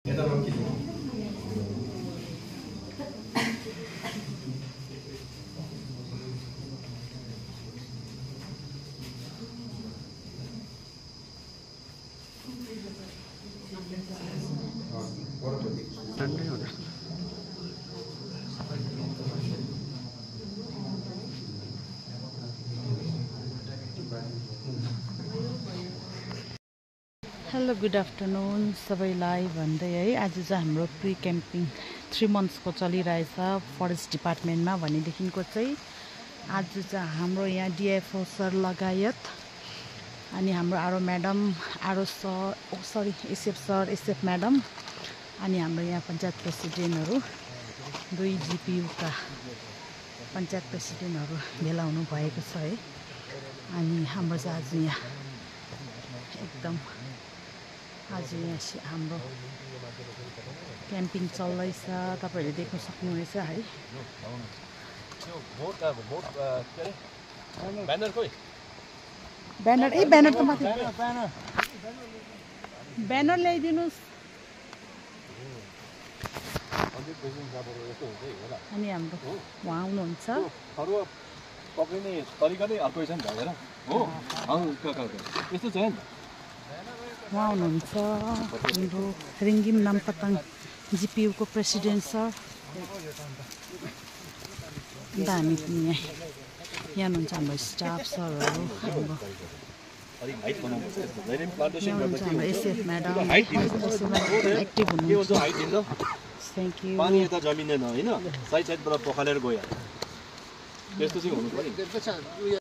Hello good afternoon सबैलाई भन्दै है आज चाहिँ हाम्रो प्री क्याम्पिङ 3 मन्थ्सको चलिरहेछ फरेस्ट डिपार्टमेन्टमा भनेदेखिको चाहिँ आज चाहिँ हाम्रो यहाँ डिएफओ सर लगायत अनि हाम्रो आरो म्याडम आरो sir SF sir SF madam अनि हाम्रो यहाँ पञ्चायत प्रेसिडेन्टहरू 2 जिपियुका पञ्चायत प्रेसिडेन्टहरू भेला हुनु भएको छ है। अनि हाम्रो चाहिँ आज यहाँ एकदम आज यहाँ हाम्रो क्याम्पिङ चल्दैछ तपाईहरुले देख्न सक्नुहुनेछ है। ब्यानर ब्यानर त माथि ब्यानर ल्याइदिनुस्। अनि हाम्रो उहाँ आउनुहुन्छ पक्रिने तरिका नै अर्कै छ नि त हेर हो यस्तो छ नि उहाँ हुनुहुन्छ हाम्रो रिङ्गिम नामपताङ जिपियुको प्रेसिडेन्ट सर। अन्त हामी पनि यहाँ हुनुहुन्छ हाम्रो स्टाफ सरहरू हाम्रो एसएफ म्याडम एक्टिभ हुनुहुन्छ। Thank you. पानी यता जमिँदैन होइन साइड साइडबाट पखालेर गयो त्यस्तो चाहिँ हुनु पर्यो।